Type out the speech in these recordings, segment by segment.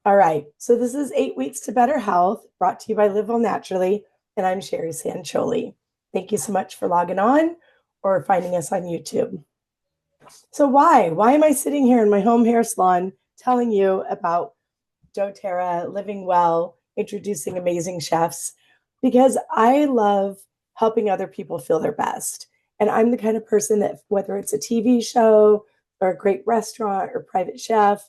All right. So this is 8 weeks to better health, brought to you by Live Well Naturally, and I'm Sherry Sancholi. Thank you so much for logging on or finding us on YouTube. So why am I sitting here in my home hair salon telling you about doTERRA, living well, introducing amazing chefs? Because I love helping other people feel their best. And I'm the kind of person that whether it's a TV show or a great restaurant or private chef,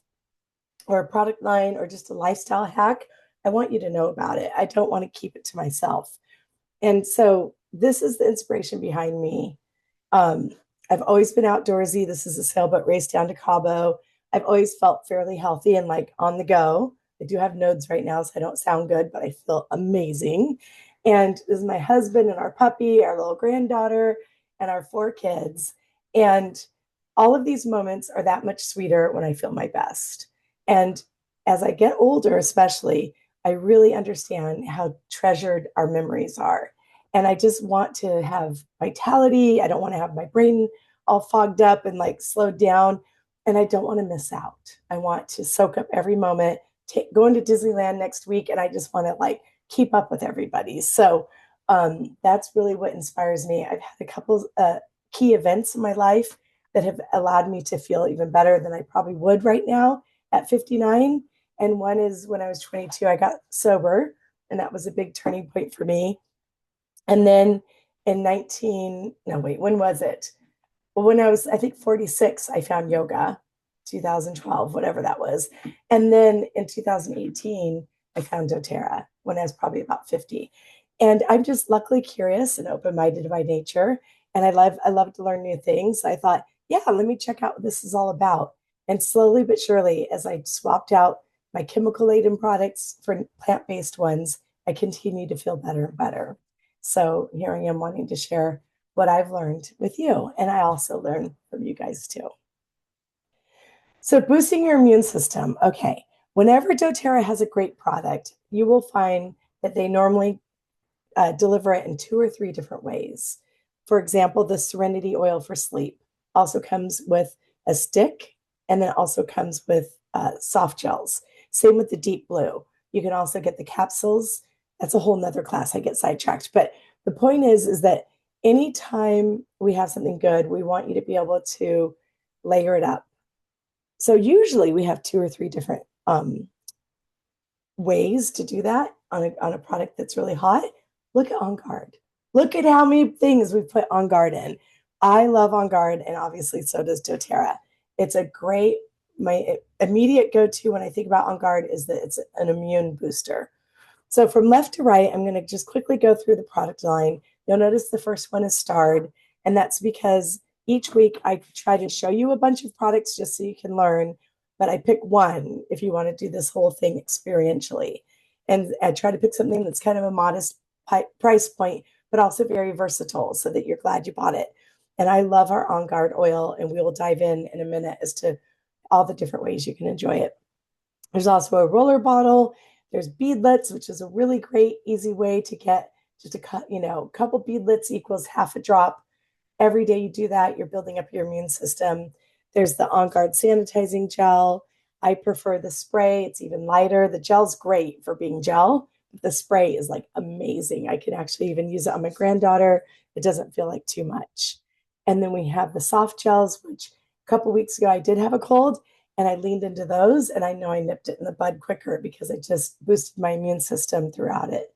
or a product line or just a lifestyle hack, I want you to know about it. I don't want to keep it to myself. And so this is the inspiration behind me. Um, I've always been outdoorsy. This is a sailboat race down to Cabo. I've always felt fairly healthy and like on the go. I do have nodes right now, so I don't sound good, but I feel amazing. And this is my husband and our puppy, our little granddaughter, and our 4 kids. And all of these moments are that much sweeter when I feel my best. And as I get older, especially, I really understand how treasured our memories are. And I just want to have vitality. I don't want to have my brain all fogged up and like slowed down. And I don't want to miss out. I want to soak up every moment, going to Disneyland next week. And I just want to like keep up with everybody. So that's really what inspires me. I've had a couple key events in my life that have allowed me to feel even better than I probably would right now at 59. And one is when I was 22, I got sober, and that was a big turning point for me. And then in 19, no, wait, when was it? Well, when I was, I think 46, I found yoga, 2012, whatever that was. And then in 2018, I found doTERRA when I was probably about 50. And I'm just luckily curious and open-minded by nature. And I love to learn new things. So I thought, yeah, let me check out what this is all about. And slowly but surely, as I swapped out my chemical laden products for plant-based ones, I continue to feel better and better. So here I am wanting to share what I've learned with you. And I also learn from you guys too. So, boosting your immune system. Okay. Whenever doTERRA has a great product, you will find that they normally deliver it in 2 or 3 different ways. For example, the Serenity Oil for sleep also comes with a stick and then also comes with soft gels. Same with the Deep Blue. You can also get the capsules. That's a whole nother class. I get sidetracked. But the point is that anytime we have something good, we want you to be able to layer it up. So usually we have 2 or 3 different ways to do that on a product that's really hot. Look at On Guard. Look at how many things we put On Guard in. I love On Guard, and obviously so does doTERRA. It's a great, my immediate go-to when I think about On Guard is that it's an immune booster. So from left to right, I'm going to just quickly go through the product line. You'll notice the first one is starred, and that's because each week I try to show you a bunch of products just so you can learn, but I pick one if you want to do this whole thing experientially. And I try to pick something that's kind of a modest price point, but also very versatile so that you're glad you bought it. And I love our On Guard oil, and we will dive in a minute as to all the different ways you can enjoy it. There's also a roller bottle. There's beadlets, which is a really great, easy way to get just a couple beadlets equals half a drop. Every day you do that, you're building up your immune system. There's the On Guard sanitizing gel. I prefer the spray. It's even lighter. The gel's great for being gel, but the spray is like amazing. I can actually even use it on my granddaughter. It doesn't feel like too much. And then we have the soft gels, which a couple weeks ago I did have a cold and I leaned into those, and I know I nipped it in the bud quicker because it just boosted my immune system throughout it.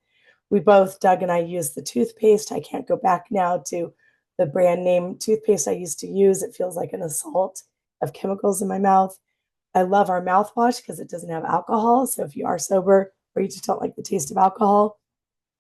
We both, Doug and I, use the toothpaste. I can't go back now to the brand name toothpaste I used to use. It feels like an assault of chemicals in my mouth. I love our mouthwash because it doesn't have alcohol. So if you are sober or you just don't like the taste of alcohol,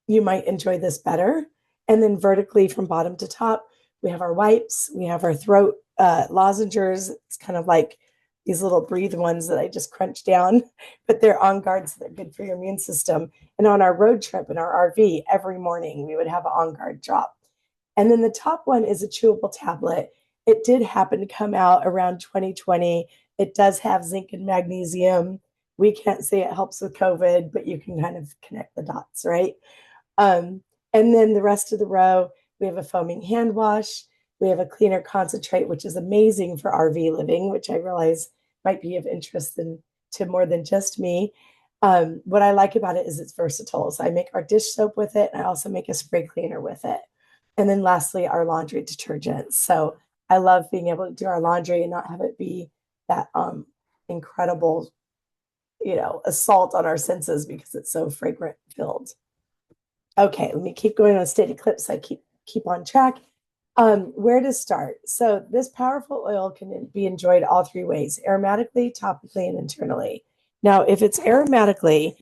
you might enjoy this better. And then vertically from bottom to top, we have our wipes, we have our throat lozengers. It's kind of like these little breathe ones that I just crunch down, but they're On Guard, so they're good for your immune system. And on our road trip in our RV, every morning we would have an On Guard drop. And then the top one is a chewable tablet. It did happen to come out around 2020. It does have zinc and magnesium. We can't say it helps with COVID, but you can kind of connect the dots, right? Um, and then the rest of the row, we have a foaming hand wash. We have a cleaner concentrate, which is amazing for RV living, which I realize might be of interest in to more than just me. What I like about it is it's versatile. So I make our dish soap with it, and I also make a spray cleaner with it. And then lastly, our laundry detergent. So I love being able to do our laundry and not have it be that incredible, assault on our senses because it's so fragrant filled. Okay, let me keep going on steady clips. So I keep on track. Where to start? So this powerful oil can be enjoyed all three ways: aromatically, topically, and internally. Now, if it's aromatically,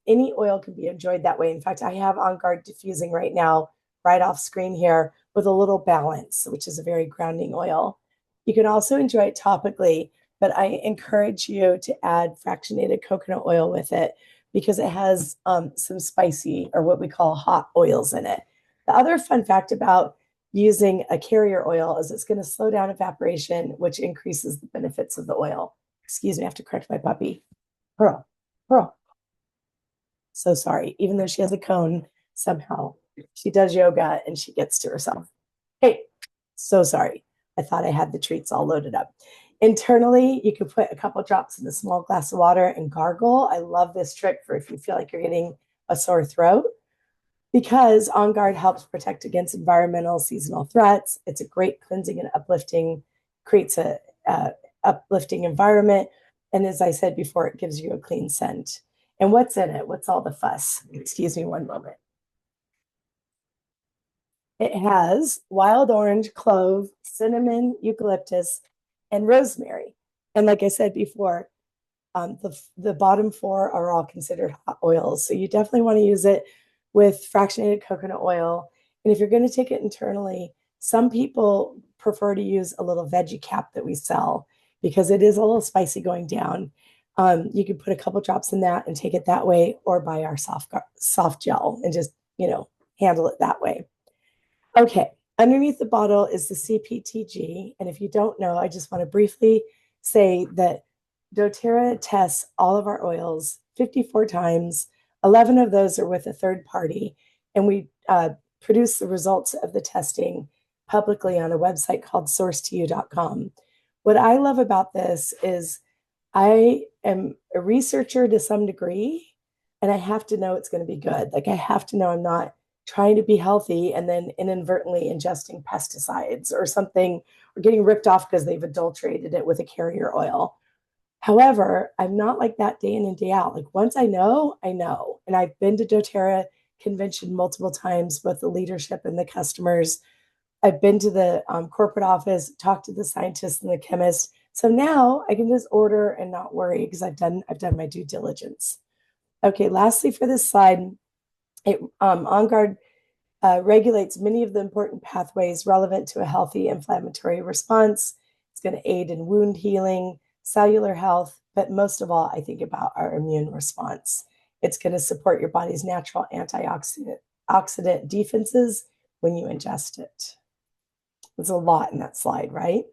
any oil can be enjoyed that way. In fact, I have On Guard diffusing right now, right off screen here, with a little balance, which is a very grounding oil. You can also enjoy it topically, but I encourage you to add fractionated coconut oil with it because it has some spicy, or what we call hot oils in it. The other fun fact about using a carrier oil is it's going to slow down evaporation, which increases the benefits of the oil. Excuse me, I have to correct my puppy. Pearl, Pearl. So sorry. Even though she has a cone, somehow she does yoga and she gets to herself. Hey, so sorry. I thought I had the treats all loaded up. Internally, you can put a couple drops in a small glass of water and gargle. I love this trick for if you feel like you're getting a sore throat, because On Guard helps protect against environmental seasonal threats. It's a great cleansing and uplifting, creates a uplifting environment. And as I said before, it gives you a clean scent. And what's in it? What's all the fuss? Excuse me one moment. It has wild orange, clove, cinnamon, eucalyptus, and rosemary. And like I said before, the bottom four are all considered hot oils. So you definitely want to use it with fractionated coconut oil. And if you're going to take it internally, some people prefer to use a little veggie cap that we sell because it is a little spicy going down. You can put a couple drops in that and take it that way, or buy our soft gel and just, handle it that way. Okay, underneath the bottle is the CPTG. And if you don't know, I just want to briefly say that doTERRA tests all of our oils 54 times. 11 of those are with a third party. And we produce the results of the testing publicly on a website called source2u.com. What I love about this is I am a researcher to some degree, and I have to know it's going to be good. Like, I have to know I'm not trying to be healthy and then inadvertently ingesting pesticides or something, or getting ripped off because they've adulterated it with a carrier oil. However, I'm not like that day in and day out. Like, once I know, I know. And I've been to doTERRA convention multiple times, both the leadership and the customers. I've been to the corporate office, talked to the scientists and the chemists. So now I can just order and not worry because I've done my due diligence. Okay, lastly for this slide, On Guard regulates many of the important pathways relevant to a healthy inflammatory response. It's going to aid in wound healing, cellular health, but most of all, I think about our immune response. It's going to support your body's natural antioxidant defenses when you ingest it. There's a lot in that slide, right?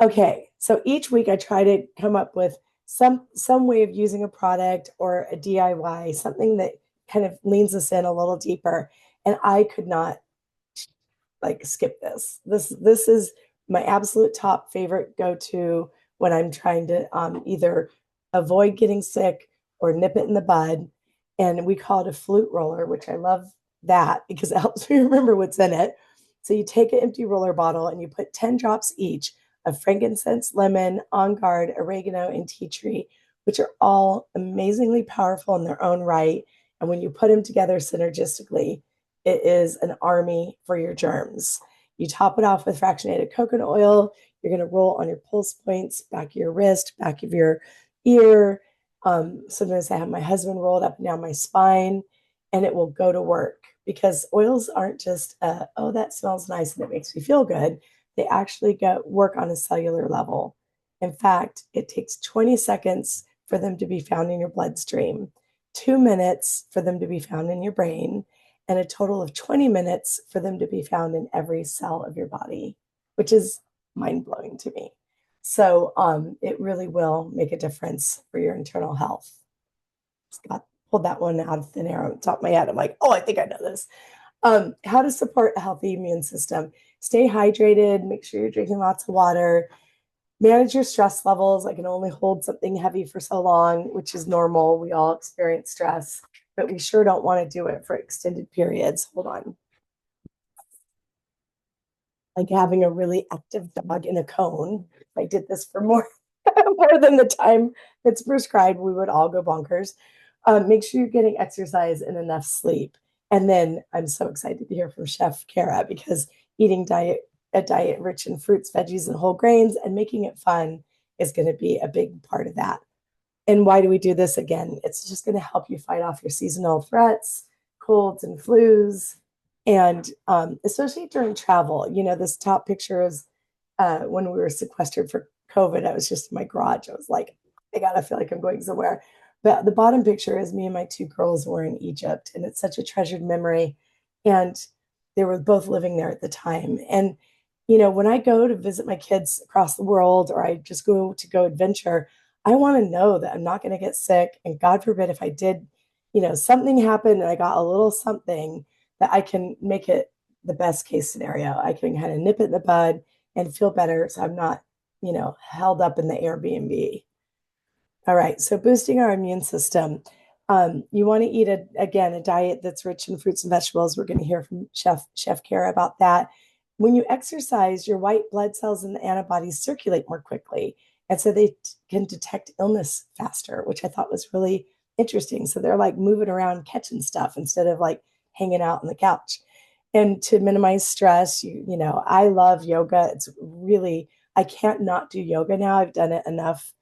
Okay, so each week I try to come up with some way of using a product or a DIY, something that kind of leans us in a little deeper. And I could not skip this. This is my absolute top favorite go-to when I'm trying to either avoid getting sick or nip it in the bud. And we call it a flute roller, which I love that because it helps me remember what's in it. So you take an empty roller bottle and you put 10 drops each of frankincense, lemon, On Guard, oregano, and tea tree, which are all amazingly powerful in their own right. And when you put them together synergistically, it is an army for your germs. You top it off with fractionated coconut oil. You're going to roll on your pulse points, back of your wrist, back of your ear. Sometimes I have my husband roll it up and down my spine, and it will go to work because oils aren't just, oh, that smells nice and it makes me feel good. They actually work on a cellular level. In fact, it takes 20 seconds for them to be found in your bloodstream, 2 minutes for them to be found in your brain, and a total of 20 minutes for them to be found in every cell of your body, which is mind-blowing to me. So it really will make a difference for your internal health. Just pulled that one out of thin air on the top of my head. I'm like, oh, I think I know this. How to support a healthy immune system. Stay hydrated, make sure you're drinking lots of water. Manage your stress levels. I can only hold something heavy for so long, which is normal. We all experience stress, but we sure don't want to do it for extended periods. Hold on. Like having a really active dog in a cone. If I did this for more more than the time that's prescribed, we would all go bonkers. Make sure you're getting exercise and enough sleep. And then I'm so excited to hear from Chef Kara because eating a diet rich in fruits, veggies, and whole grains and making it fun is going to be a big part of that. And why do we do this again? It's just going to help you fight off your seasonal threats, colds and flus, and especially during travel. You know, this top picture is when we were sequestered for COVID. I was just in my garage. I was like, I gotta feel like I'm going somewhere. But the bottom picture is me and my two girls were in Egypt, and it's such a treasured memory. And they were both living there at the time. And when I go to visit my kids across the world, or I just go adventure, I want to know that I'm not going to get sick. And God forbid if I did, something happened and I got a little something, that I can make it the best case scenario. I can kind of nip it in the bud and feel better so I'm not, held up in the Airbnb. All right, so boosting our immune system. You want to eat again a diet that's rich in fruits and vegetables. We're going to hear from Chef Kara about that. When you exercise, your white blood cells and the antibodies circulate more quickly, and so they can detect illness faster, which I thought was really interesting. So they're like moving around catching stuff instead of like hanging out on the couch. And to minimize stress, I love yoga. It's really, I can't not do yoga now. I've done it enough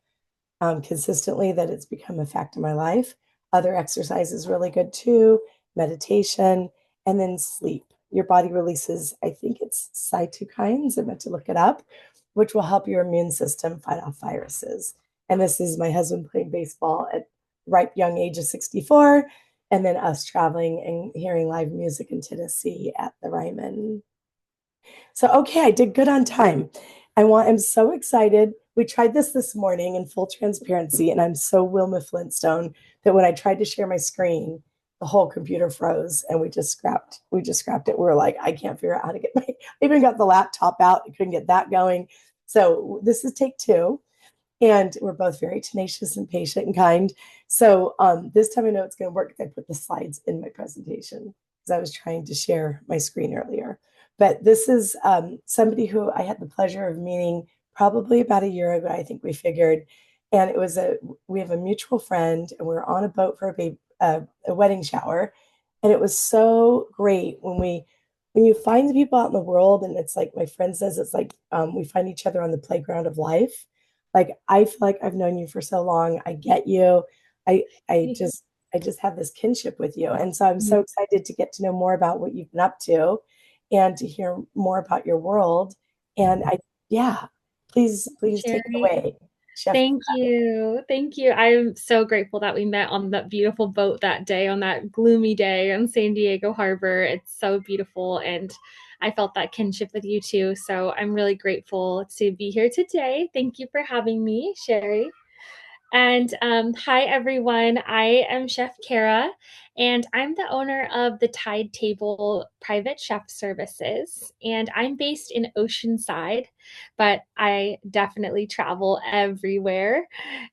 consistently that it's become a fact in my life. Other exercise is really good too, meditation, and then sleep. Your body releases, I think it's cytokines, I meant to look it up, which will help your immune system fight off viruses. And this is my husband playing baseball at ripe young age of 64, and then us traveling and hearing live music in Tennessee at the Ryman. So, okay, I did good on time. I'm so excited. We tried this morning in full transparency, and I'm so Wilma Flintstone that when I tried to share my screen, the whole computer froze and we just scrapped it. We were like, I can't figure out how to I even got the laptop out. I couldn't get that going. So this is take two. And we're both very tenacious and patient and kind. So this time I know it's going to work. I put the slides in my presentation because I was trying to share my screen earlier. But this is somebody who I had the pleasure of meeting probably about a year ago, I think we figured. And we have a mutual friend, and we were on a boat for a wedding shower. And it was so great when you find the people out in the world, and it's like my friend says, it's like we find each other on the playground of life. Like I feel like I've known you for so long. I get you. I just have this kinship with you. And so I'm so excited to get to know more about what you've been up to and to hear more about your world. And yeah, please take it Sherry, away, Chef. thank you. Thank you. I'm so grateful that we met on that beautiful boat that day, on that gloomy day on San Diego Harbor. It's so beautiful. And I felt that kinship with you too. So I'm really grateful to be here today. Thank you for having me, Sherry. And hi, everyone. I am Chef Kara, and I'm the owner of the Tide Table Private Chef Services. And I'm based in Oceanside, but I definitely travel everywhere.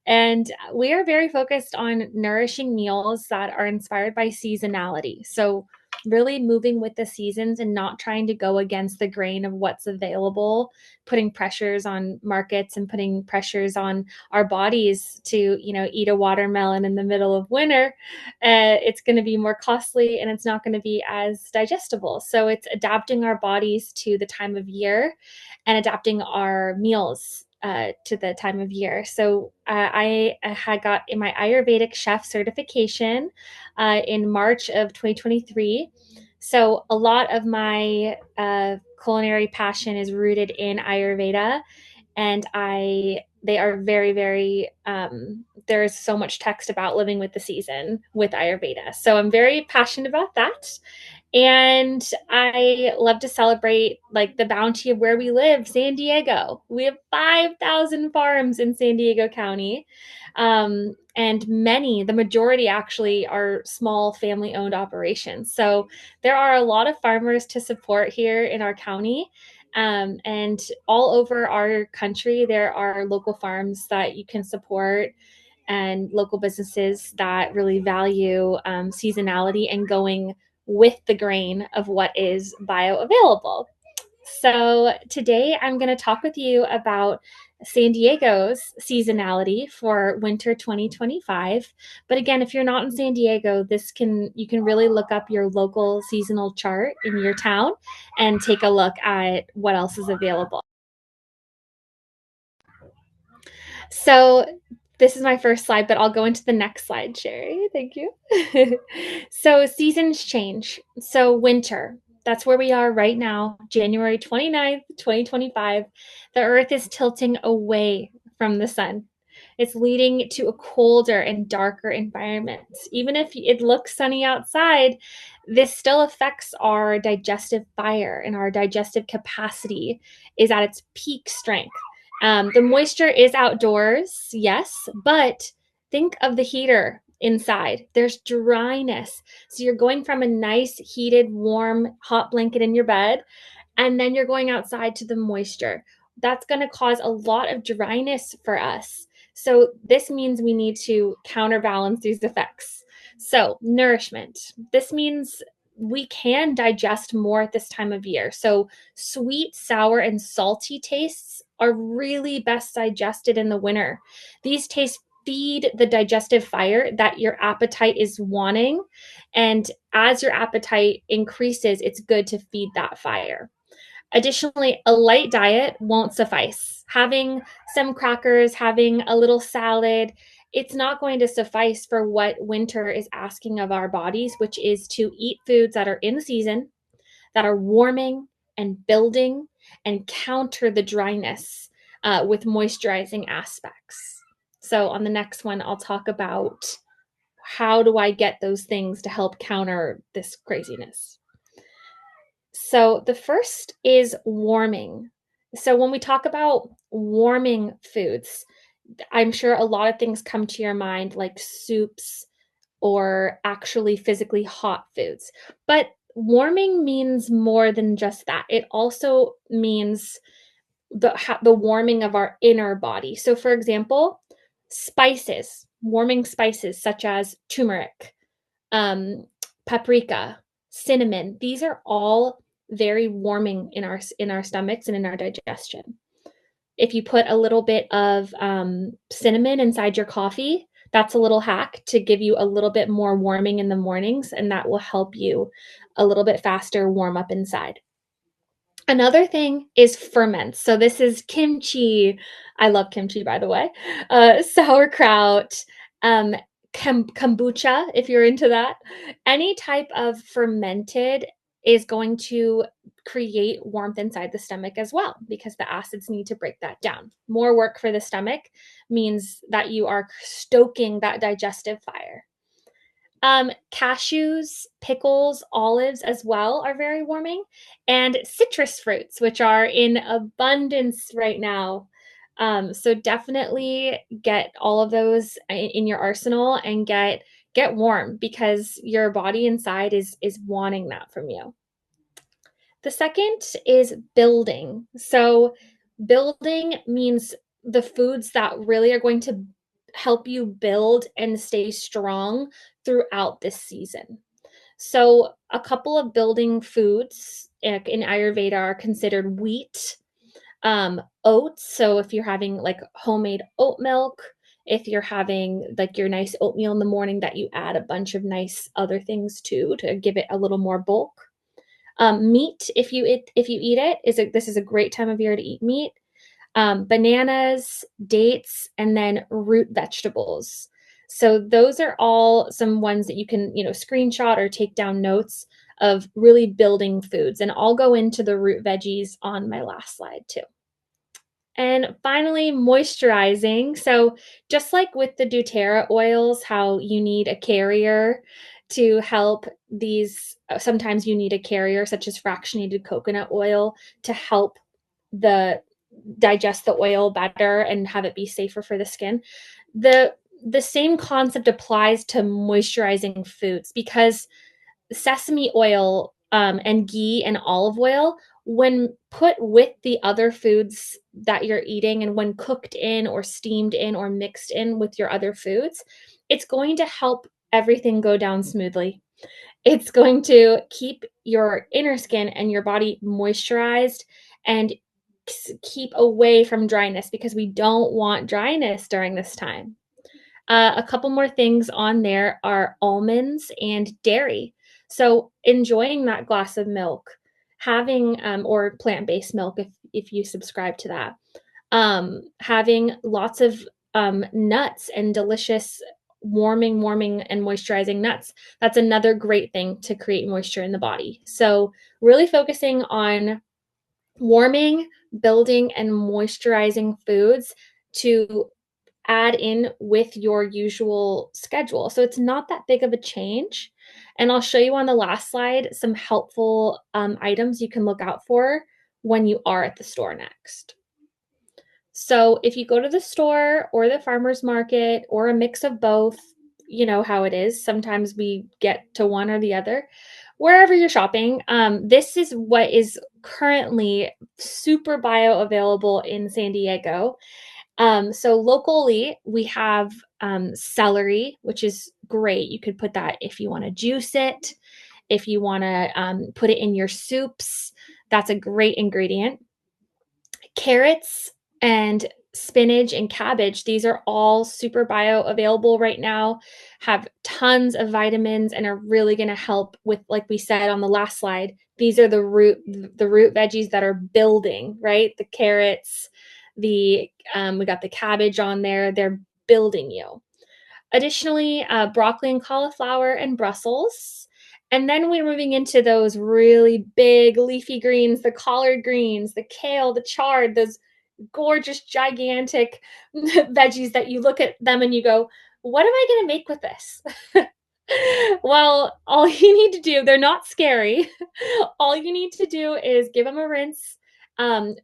And we are very focused on nourishing meals that are inspired by seasonality. So, really moving with the seasons and not trying to go against the grain of what's available, putting pressures on markets and putting pressures on our bodies to eat a watermelon in the middle of winter. It's going to be more costly and it's not going to be as digestible. So it's adapting our bodies to the time of year and adapting our meals to the time of year. So I had got in my Ayurvedic chef certification in March of 2023. So a lot of my culinary passion is rooted in Ayurveda, and they are very, very there is so much text about living with the season with Ayurveda. So I'm very passionate about that. And I love to celebrate like the bounty of where we live, San Diego. We have 5,000 farms in San Diego County. And the majority actually are small family owned operations. So there are a lot of farmers to support here in our county. And all over our country, there are local farms that you can support and local businesses that really value seasonality and going with the grain of what is bioavailable. So, today I'm going to talk with you about San Diego's seasonality for winter 2025. But again, if you're not in San Diego, you can really look up your local seasonal chart in your town and take a look at what else is available. So, this is my first slide, but I'll go into the next slide, Sherry. Thank you. So, seasons change. So, winter, that's where we are right now, January 29th, 2025. The earth is tilting away from the sun. It's leading to a colder and darker environment. Even if it looks sunny outside, this still affects our digestive fire, and our digestive capacity is at its peak strength. The moisture is outdoors, yes, but think of the heater inside. There's dryness. So you're going from a nice, heated, warm, hot blanket in your bed, and then you're going outside to the moisture. That's going to cause a lot of dryness for us. So this means we need to counterbalance these effects. So, nourishment. This means we can digest more at this time of year. So, sweet, sour, and salty tastes are really best digested in the winter. These tastes feed the digestive fire that your appetite is wanting. And as your appetite increases, it's good to feed that fire. Additionally, a light diet won't suffice. Having some crackers, having a little salad, it's not going to suffice for what winter is asking of our bodies, which is to eat foods that are in the season, that are warming and building and counter the dryness with moisturizing aspects. So, on the next one, I'll talk about how do I get those things to help counter this craziness. So, the first is warming. So, when we talk about warming foods, I'm sure a lot of things come to your mind, like soups or actually physically hot foods. But warming means more than just that. It also means the warming of our inner body. So, for example, spices, warming spices such as turmeric, um, paprika, cinnamon. These are all very warming in our stomachs and in our digestion. If you put a little bit of cinnamon inside your coffee, that's a little hack to give you a little bit more warming in the mornings, and that will help you a little bit faster warm up inside. Another thing is ferments. So this is kimchi. I love kimchi, by the way. Sauerkraut, um, kombucha, if you're into that. Any type of fermented is going to create warmth inside the stomach as well, because the acids need to break that down. More work for the stomach means that you are stoking that digestive fire. Cashews, pickles, olives as well are very warming, and citrus fruits, which are in abundance right now. So definitely get all of those in your arsenal and get warm, because your body inside is wanting that from you. The second is building. So building means the foods that really are going to help you build and stay strong throughout this season. So, a couple of building foods in Ayurveda are considered wheat, oats. So, if you're having like homemade oat milk, if you're having like your nice oatmeal in the morning that you add a bunch of nice other things to give it a little more bulk. Meat, if you eat it, this is a great time of year to eat meat. Bananas, dates, and then root vegetables. So those are all some ones that you can, screenshot or take down notes of really building foods. And I'll go into the root veggies on my last slide too. And finally, moisturizing. So just like with the doTERRA oils, how you need a carrier to help these, sometimes you need a carrier such as fractionated coconut oil to help the digest the oil better and have it be safer for the skin. The same concept applies to moisturizing foods, because sesame oil and ghee and olive oil when put with the other foods that you're eating and when cooked in or steamed in or mixed in with your other foods, it's going to help everything go down smoothly. It's going to keep your inner skin and your body moisturized and keep away from dryness because we don't want dryness during this time. A couple more things on there are almonds and dairy. So enjoying that glass of milk, having or plant-based milk if you subscribe to that, having lots of nuts and delicious warming and moisturizing nuts. That's another great thing to create moisture in the body. So really focusing on warming, building, and moisturizing foods to add in with your usual schedule. So it's not that big of a change. And I'll show you on the last slide some helpful items you can look out for when you are at the store next. So if you go to the store or the farmer's market or a mix of both, you know how it is. Sometimes we get to one or the other. Wherever you're shopping, this is what is currently super bioavailable in San Diego. So locally, we have celery, which is great. You could put that if you want to juice it, if you want to put it in your soups. That's a great ingredient. Carrots and spinach and cabbage, these are all super bioavailable right now, have tons of vitamins and are really going to help with, like we said on the last slide, these are the root veggies that are building, right? The carrots, we got the cabbage on there, they're building you. Additionally, broccoli and cauliflower and Brussels. And then we're moving into those really big leafy greens, the collard greens, the kale, the chard, those gorgeous, gigantic veggies that you look at them and you go, what am I going to make with this? Well, all you need to do, they're not scary. All you need to do is give them a rinse,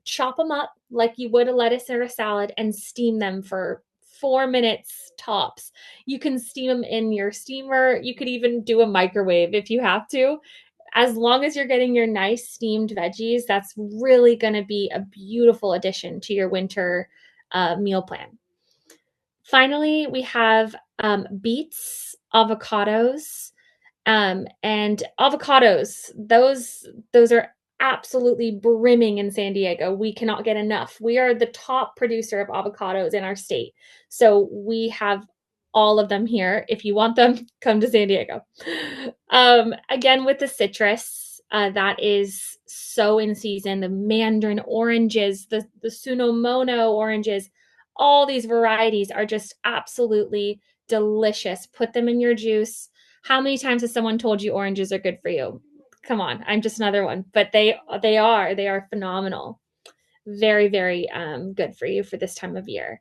chop them up like you would a lettuce or a salad, and steam them for 4 minutes tops. You can steam them in your steamer. You could even do a microwave if you have to. As long as you're getting your nice steamed veggies, that's really going to be a beautiful addition to your winter meal plan. Finally, we have beets, avocados, and avocados. Those are absolutely brimming in San Diego. We cannot get enough. We are the top producer of avocados in our state. So we have all of them here. If you want them, come to San Diego. Again, with the citrus, that is so in season. The mandarin oranges, the Tsunomono oranges, all these varieties are just absolutely delicious. Put them in your juice. How many times has someone told you oranges are good for you? Come on, I'm just another one, but they are phenomenal. Very, very good for you for this time of year.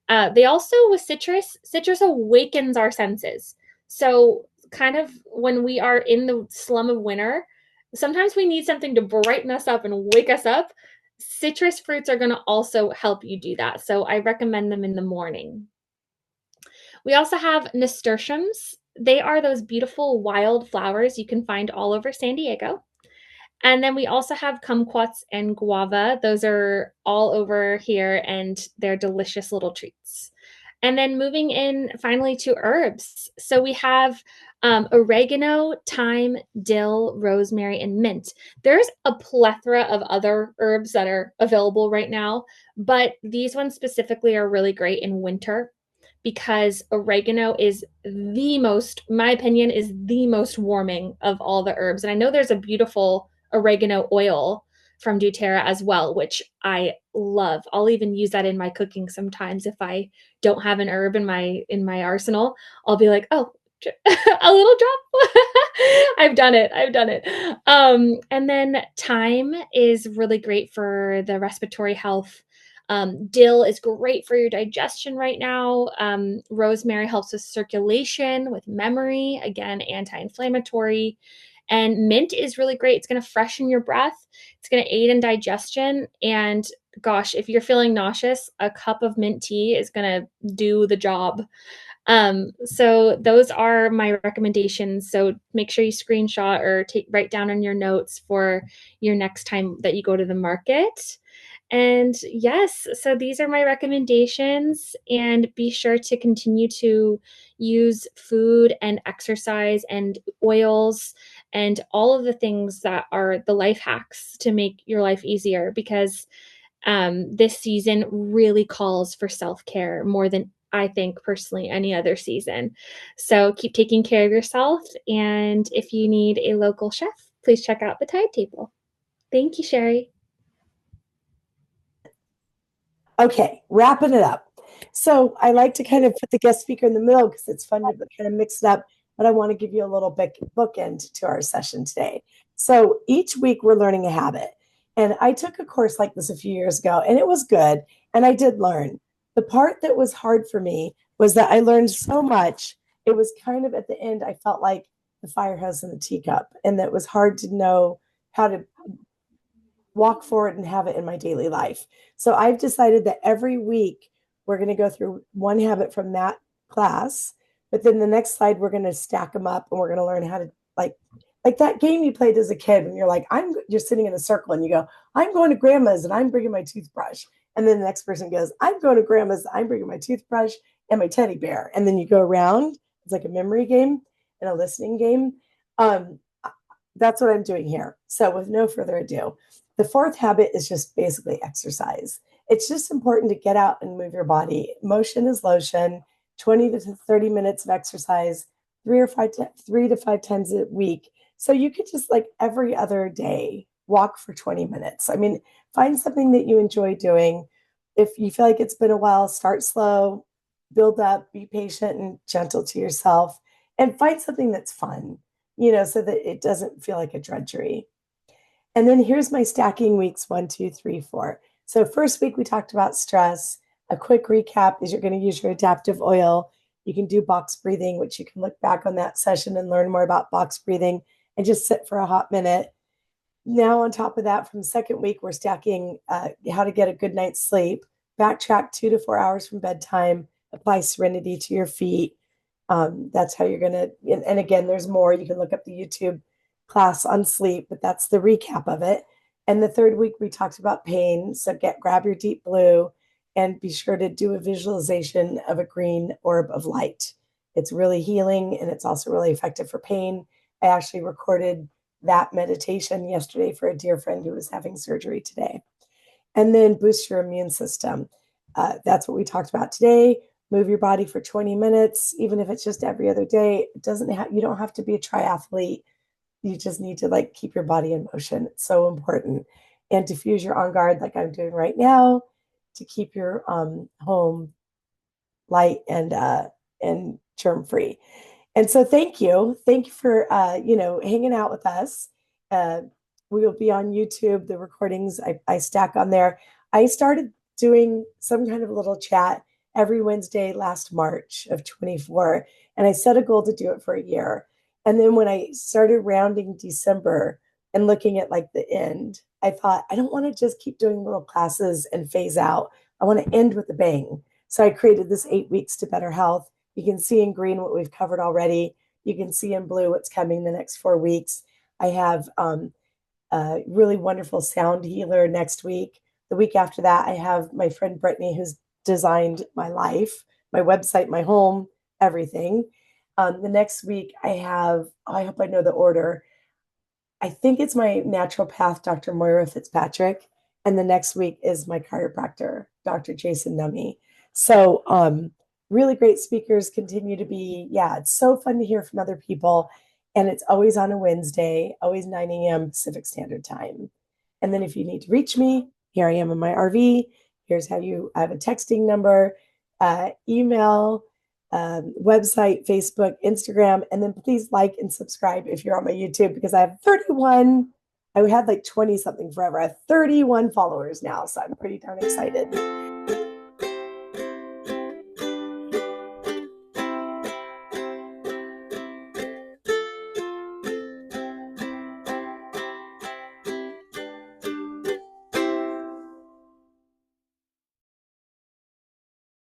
They also, with citrus awakens our senses. So kind of when we are in the slum of winter, sometimes we need something to brighten us up and wake us up. Citrus fruits are going to also help you do that. So I recommend them in the morning. We also have nasturtiums. They are those beautiful wild flowers you can find all over San Diego. And then we also have kumquats and guava. Those are all over here and they're delicious little treats. And then moving in finally to herbs. So we have oregano, thyme, dill, rosemary, and mint. There's a plethora of other herbs that are available right now, but these ones specifically are really great in winter because oregano is my opinion, is the most warming of all the herbs. And I know there's a beautiful oregano oil from doTERRA as well, which I love. I'll even use that in my cooking sometimes if I don't have an herb in my arsenal. I'll be like, oh, a little drop. I've done it. And then thyme is really great for the respiratory health. Dill is great for your digestion right now. Rosemary helps with circulation, with memory, again, anti-inflammatory. And mint is really great. It's going to freshen your breath. It's going to aid in digestion. And gosh, if you're feeling nauseous, a cup of mint tea is going to do the job. So those are my recommendations. So make sure you screenshot or write down on your notes for your next time that you go to the market. And yes, so these are my recommendations. And be sure to continue to use food and exercise and oils and all of the things that are the life hacks to make your life easier, because this season really calls for self care more than I think personally any other season. So keep taking care of yourself. And if you need a local chef, please check out the Tide Table. Thank you, Sherry. Okay, wrapping it up. So I like to kind of put the guest speaker in the middle because it's fun to kind of mix it up, but I want to give you a little bookend to our session today. So each week we're learning a habit. And I took a course like this a few years ago, and it was good. And I did learn. The part that was hard for me was that I learned so much. It was kind of at the end, I felt like the fire hose in the teacup, and that was hard to know how to walk forward and have it in my daily life. So I've decided that every week we're going to go through one habit from that class, but then the next slide we're going to stack them up and we're going to learn how to like that game you played as a kid when you're like you're sitting in a circle and you go, I'm going to grandma's and I'm bringing my toothbrush, and then the next person goes, I'm going to grandma's, I'm bringing my toothbrush and my teddy bear, and then you go around. It's like a memory game and a listening game. um, that's what I'm doing here. So with no further ado, the fourth habit is just basically exercise. It's just important to get out and move your body. Motion is lotion. 20 to 30 minutes of exercise, 3 to 5 times a week. So you could just like every other day walk for 20 minutes. I mean, find something that you enjoy doing. If you feel like it's been a while, start slow, build up, be patient and gentle to yourself, and find something that's fun, so that it doesn't feel like a drudgery. And then here's my stacking weeks 1, 2, 3, 4. So, first week we talked about stress. A quick recap is you're going to use your adaptive oil. You can do box breathing, which you can look back on that session and learn more about box breathing and just sit for a hot minute. Now, on top of that, from second week, we're stacking how to get a good night's sleep, backtrack 2 to 4 hours from bedtime, apply serenity to your feet. That's how you're going to, and again, there's more. You can look up the YouTube class on sleep, but that's the recap of it. And the third week, we talked about pain. So grab your deep blue and be sure to do a visualization of a green orb of light. It's really healing and it's also really effective for pain. I actually recorded that meditation yesterday for a dear friend who was having surgery today. And then boost your immune system. That's what we talked about today. Move your body for 20 minutes, even if it's just every other day. It doesn't have, you don't have to be a triathlete. You just need to like keep your body in motion. It's so important. And diffuse your on guard like I'm doing right now to keep your home light and germ free. And so thank you. Thank you for hanging out with us. We will be on YouTube. The recordings I stack on there. I started doing some kind of a little chat every Wednesday last March of 24. And I set a goal to do it for a year. And then when I started rounding December and looking at like the end, I thought, I don't want to just keep doing little classes and phase out. I want to end with a bang. So I created this 8 weeks to better health. You can see in green what we've covered already. You can see in blue what's coming the next 4 weeks. I have a really wonderful sound healer next week. The week after that, I have my friend Brittany, who's designed my life, my website, my home, everything. The next week, I hope I know the order. I think it's my naturopath, Dr. Moira Fitzpatrick. And the next week is my chiropractor, Dr. Jason Nummy. So, really great speakers continue to be, it's so fun to hear from other people. And it's always on a Wednesday, always 9 a.m. Pacific Standard Time. And then if you need to reach me, here I am in my RV. Here's how I have a texting number, email, website, Facebook, Instagram. And then please like and subscribe if you're on my YouTube, because I have 31. I had like 20 something forever. I have 31 followers now. So I'm pretty darn excited.